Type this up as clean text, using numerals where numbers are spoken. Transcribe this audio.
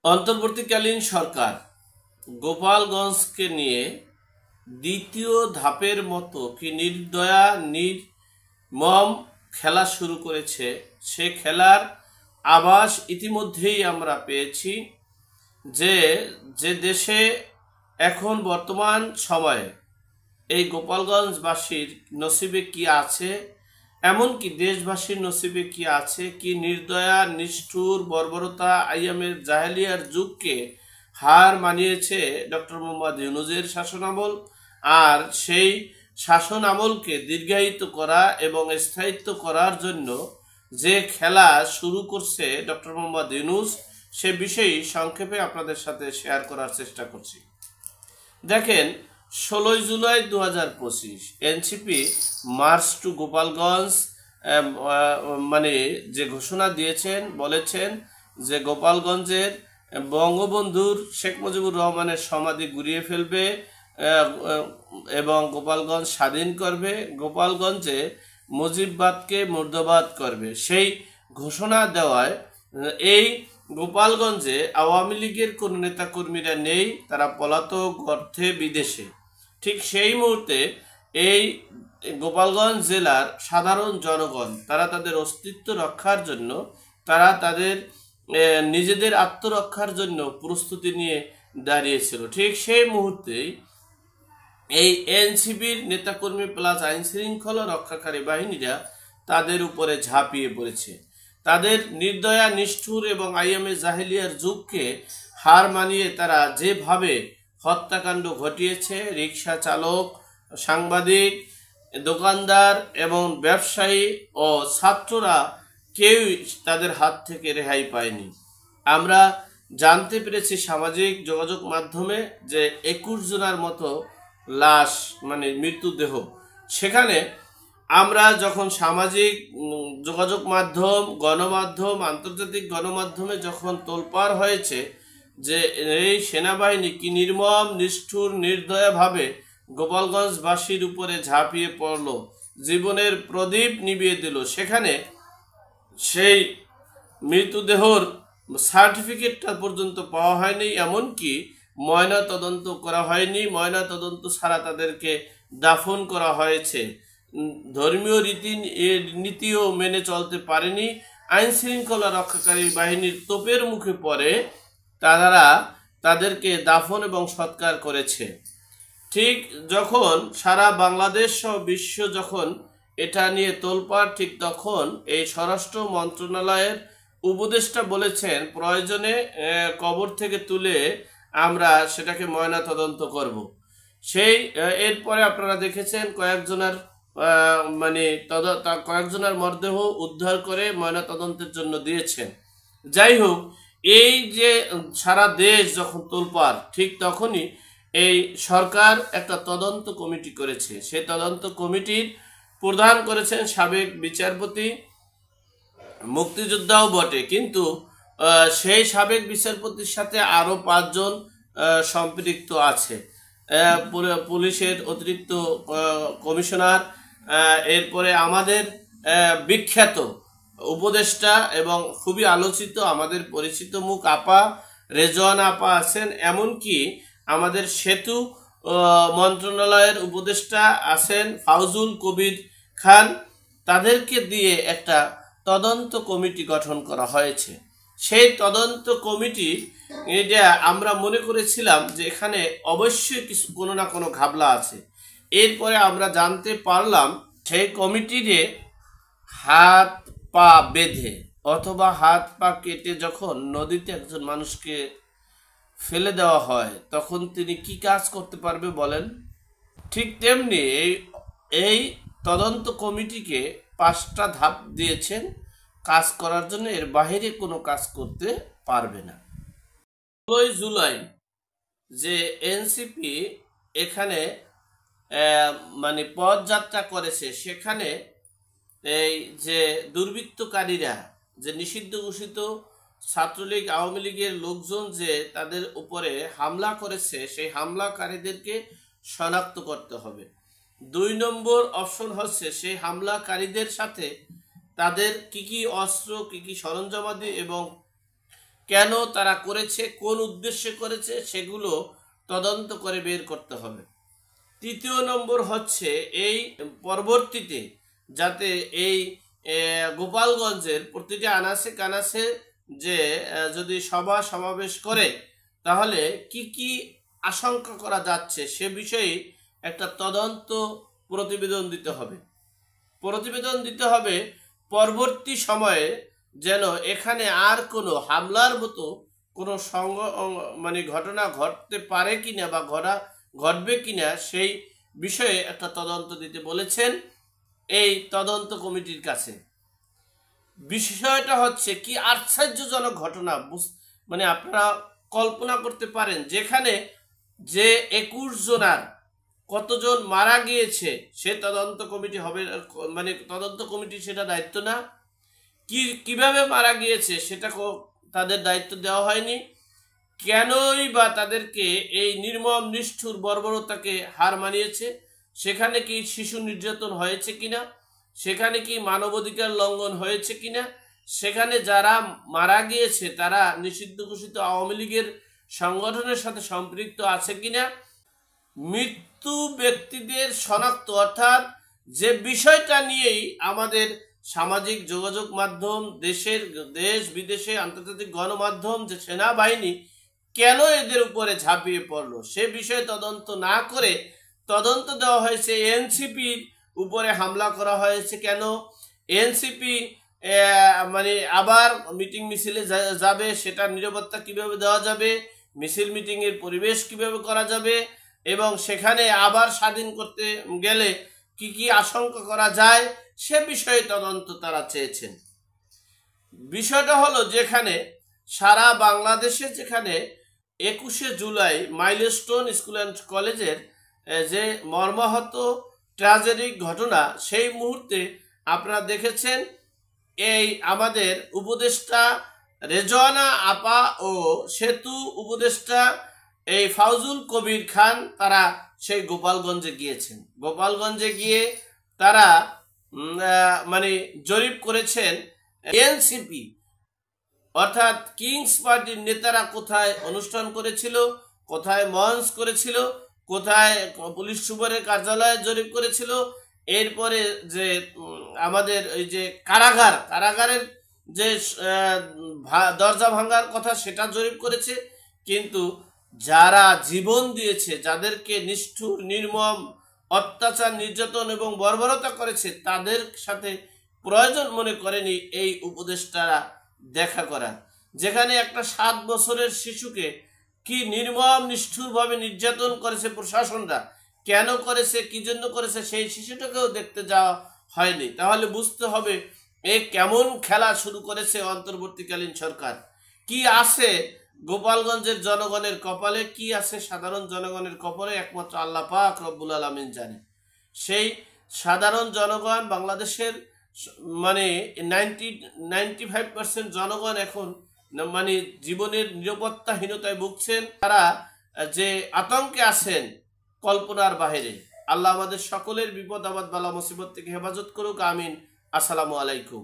অন্তর্বর্তীকালীন সরকার গোপালগঞ্জকে নিয়ে দ্বিতীয় ধাপের মতো কি নির্দয়া নির্মম খেলা শুরু করেছে। সে খেলার আভাস ইতিমধ্যেই আমরা পেয়েছি যে যে দেশে এখন বর্তমান সময়ে এই গোপালগঞ্জবাসীর নসিবে কি আছে, এমনকি দেশবাসীর নসিবে কি আছে, কি নির্দয়া নিষ্ঠুর বর্বরতা আইয়ামের জাহেলিয়ার যুগকে হার মানিয়েছে ডক্টর মোহাম্মদ ইউনূসের শাসনামল। আর সেই শাসন আমলকে দীর্ঘায়িত করা এবং স্থায়িত্ব করার জন্য যে খেলা শুরু করছে ডক্টর মোহাম্মদ ইউনূস, সে বিষয়ে সংক্ষেপে আপনাদের সাথে শেয়ার করার চেষ্টা করছি। দেখেন, 16 July 2025 NCP march to Gopalganj মানে যে ঘোষণা দিয়েছেন, বলেছেন যে গোপালগঞ্জের বঙ্গবন্ধুর শেখ মুজিবুর রহমানের সমাধি গুঁড়িয়ে ফেলবে এবং গোপালগঞ্জ স্বাধীন করবে, গোপালগঞ্জে মুজিববাদকে মুর্দাবাদ করবে। সেই ঘোষণা দেওয়ায় এই গোপালগঞ্জে আওয়ামী লীগের কোনো নেতাকর্মীরা নেই, তারা পলাতক, অর্থে বিদেশে। ঠিক সেই মুহূর্তে এই গোপালগঞ্জ জেলার সাধারণ জনগণ তারা তাদের অস্তিত্ব রক্ষার জন্য, তারা তাদের নিজেদের আত্মরক্ষার জন্য প্রস্তুতি নিয়ে দাঁড়িয়েছিল। ঠিক সেই মুহূর্তেই এই এনসিপির নেতাকর্মী প্লাস আইন শৃঙ্খলা রক্ষাকারী বাহিনীরা তাদের উপরে ঝাঁপিয়ে পড়েছে। তাদের নির্দয়া নিষ্ঠুর এবং আইএমএ জাহেলিয়ার যুগকে হার মানিয়ে তারা যেভাবে হত্যাকাণ্ড ঘটিয়েছে, রিক্সা চালক, সাংবাদিক, দোকানদার এবং ব্যবসায়ী ও ছাত্ররা কেউই তাদের হাত থেকে রেহাই পায়নি। আমরা জানতে পেরেছি সামাজিক যোগাযোগ মাধ্যমে যে 21 জনের মতো লাশ, মানে মৃতদেহ। সেখানে আমরা যখন সামাজিক যোগাযোগ মাধ্যম, গণমাধ্যম, আন্তর্জাতিক গণমাধ্যমে যখন তোলপাড় হয়েছে যে এই সেনাবাহিনী কি নির্মম নিষ্ঠুর নির্দয়াভাবে গোপালগঞ্জবাসীর উপরে ঝাঁপিয়ে পড়ল, জীবনের প্রদীপ নিভিয়ে দিল, সেখানে সেই মৃতদেহর সার্টিফিকেটটা পর্যন্ত পাওয়া হয়নি, এমনকি ময়না তদন্ত করা হয়নি। ময়না তদন্ত ছাড়া তাদেরকে দাফন করা হয়েছে। ধর্মীয় নীতিও মেনে চলতে পারেনি। আইন শৃঙ্খলা রক্ষাকারী বাহিনীর তোপের মুখে পড়ে তারা তাদেরকে দাফন এবং সৎকার করেছে। ঠিক যখন সারা বাংলাদেশ সহ বিশ্ব যখন এটা নিয়ে তোলপাড়, ঠিক তখন এই স্বরাষ্ট্র মন্ত্রণালয়ের উপদেষ্টা বলেছেন প্রয়োজনে কবর থেকে তুলে আমরা সেটাকে ময়না তদন্ত করব। সেই এরপরে আপনারা দেখেছেন কয়েকজনের কয়েকজনের মরদেহ উদ্ধার করে ময়না তদন্তের জন্য দিয়েছেন। যাই হোক, এই যে সারা দেশ যখন তোলপাড়, ঠিক তখনই এই সরকার একটা তদন্ত কমিটি করেছে। সেই তদন্ত কমিটির প্রধান করেছেন সাবেক বিচারপতি, মুক্তিযোদ্ধাও বটে, কিন্তু সেই সাবেক বিচারপতির সাথে আরও 5 জন সম্পৃক্ত আছে। পুলিশের অতিরিক্ত কমিশনার, এরপরে আমাদের বিখ্যাত উপদেষ্টা এবং খুবই আলোচিত আমাদের পরিচিত মুখ আপা রেজওয়ানা আপা আছেন, এমনকি আমাদের সেতু মন্ত্রণালয়ের উপদেষ্টা আছেন ফাউজুল কবির খান। তাদেরকে দিয়ে একটা তদন্ত কমিটি গঠন করা হয়েছে। সেই তদন্ত কমিটি এটা আমরা মনে করেছিলাম যে এখানে অবশ্যই কিছু কোনো না কোনো ঘাবলা আছে। এরপরে আমরা জানতে পারলাম সেই কমিটিরে হাত পা বেঁধে অথবা হাত পা কেটে যখন নদীতে একজন মানুষকে ফেলে দেওয়া হয় তখন তিনি কি কাজ করতে পারবে বলেন? ঠিক তেমনি এই তদন্ত কমিটিকে 5টা ধাপ দিয়েছেন কাজ করার জন্য, এর বাইরে কোনো কাজ করতে পারবে না। 16 জুলাই যে এনসিপি এখানে পদযাত্রা করেছে, সেখানে এই যে দুর্বৃত্তকারীরা, যে নিষিদ্ধ ঘোষিত ছাত্রলীগ আওয়ামী লীগের লোকজন যে তাদের উপরে হামলা করেছে, সেই হামলাকারীদেরকে শনাক্ত করতে হবে। 2 নম্বর অপশন হচ্ছে সেই হামলাকারীদের সাথে তাদের কি কি অস্ত্র, কি কি সরঞ্জামাদি এবং কেন তারা করেছে, কোন উদ্দেশ্যে করেছে, সেগুলো তদন্ত করে বের করতে হবে। তৃতীয় নম্বর হচ্ছে এই পরবর্তীতে যাতে এই গোপালগঞ্জের প্রতিটি আনাচে কানাচে যে যদি সভা সমাবেশ করে তাহলে কি কি আশঙ্কা করা যাচ্ছে সে বিষয়ে একটা তদন্ত প্রতিবেদন দিতে হবে। পরবর্তী সময়ে যেন এখানে আর কোনো হামলার মতো কোনো ঘটনা ঘটতে পারে কিনা বা ঘটবে কিনা সেই বিষয়ে একটা তদন্ত দিতে বলেছেন এই তদন্ত কমিটির কাছে। বিষয়টা হচ্ছে কি আশ্চর্যজনক ঘটনা, আপনারা কল্পনা করতে পারেন যেখানে যে 21 জনার কতজন মারা গিয়েছে সে তদন্ত কমিটি হবে, তদন্ত কমিটি সেটা দায়িত্ব না, কিভাবে মারা গিয়েছে সেটা তাদের দায়িত্ব দেওয়া হয়নি, কেনই বা তাদেরকে এই নির্মম নিষ্ঠুর বর্বরতাকে হার মানিয়েছে, সেখানে কি শিশু নির্যাতন হয়েছে কিনা, সেখানে কি মানবাধিকার লঙ্ঘন হয়েছে কিনা, সেখানে যারা মারা গিয়েছে তারা নিষিদ্ধ ঘোষিত আওয়ামী লীগের সংগঠনের সাথে সম্পৃক্ত আছে কিনা, মৃত্যু ব্যক্তিদের শনাক্ত অর্থাৎ যে বিষয়টা নিয়েই আমাদের সামাজিক যোগাযোগ মাধ্যম, দেশ বিদেশে আন্তর্জাতিক গণমাধ্যম যে সেনাবাহিনী কেন এদের উপরে ঝাঁপিয়ে পড়লো সে বিষয়ে তদন্ত না করে তদন্ত দেওয়া হয়েছে এনসিপির উপরে হামলা করা হয়েছে কেন, এনসিপি আবার মিটিং মিছিলে যাবে সেটার নিরাপত্তা কিভাবে দেওয়া যাবে, মিছিল মিটিংয়ের পরিবেশ কিভাবে করা যাবে এবং সেখানে আবার স্বাধীন করতে গেলে কি কি আশঙ্কা করা যায় সে বিষয়ে তদন্ত তারা চেয়েছেন। বিষয়টা হলো যেখানে সারা বাংলাদেশে যেখানে 21শে জুলাই মাইলস্টোন স্কুল অ্যান্ড কলেজের যে মর্মাহত ট্র্যাজেডিক ঘটনা সেই মুহূর্তে আপনারা দেখেছেন এই আমাদের উপদেষ্টা রেজওয়ানা আপা ও সেতু উপদেষ্টা এই ফাউজুল কবির খান তারা সেই গোপালগঞ্জে গিয়েছেন। গোপালগঞ্জে গিয়ে তারা জরিপ করেছেন এনসিপি অর্থাৎ কিংস পার্টির নেতারা কোথায় অনুষ্ঠান করেছিল, কোথায় মঞ্চ করেছিল, কোথায় পুলিশ সুপারের কার্যালয়ে জরিপ করেছিল, এরপরে যে আমাদের এই যে কারাগারের যে দরজা ভাঙার কথা সেটা জরিপ করেছে। কিন্তু যারা জীবন দিয়েছে, যাদেরকে নিষ্ঠুর নির্মম অত্যাচার নির্যাতন এবং বর্বরতা করেছে তাদের সাথে প্রয়োজন মনে করেনি এই উপদেষ্টারা দেখা করা। যেখানে একটা 7 বছরের শিশুকে কি নির্মম নিষ্ঠুরভাবে নির্যাতন করেছে প্রশাসনরা, কেন করেছে, কি জন্য করেছে সেই শিশুটাকেও দেখতে যাওয়া হয়নি। তাহলে বুঝতে হবে এ কেমন খেলা শুরু করেছে অন্তর্বর্তীকালীন সরকার। কি আছে গোপালগঞ্জের জনগণের কপালে, কি আছে সাধারণ জনগণের কপালে একমাত্র আল্লাহ পাক রব্বুল আলামিন জানে। সেই সাধারণ জনগণ বাংলাদেশের 95% জনগণ এখন জীবনের নিরাপত্তাহীনতায় ভুগছেন, তারা যে আতঙ্কে আছেন কল্পনার বাহিরে। আল্লাহ আমাদের সকলের বিপদ আপদ বালা মুসিবত থেকে হেফাজত করুক, আমিন। আসসালামু আলাইকুম।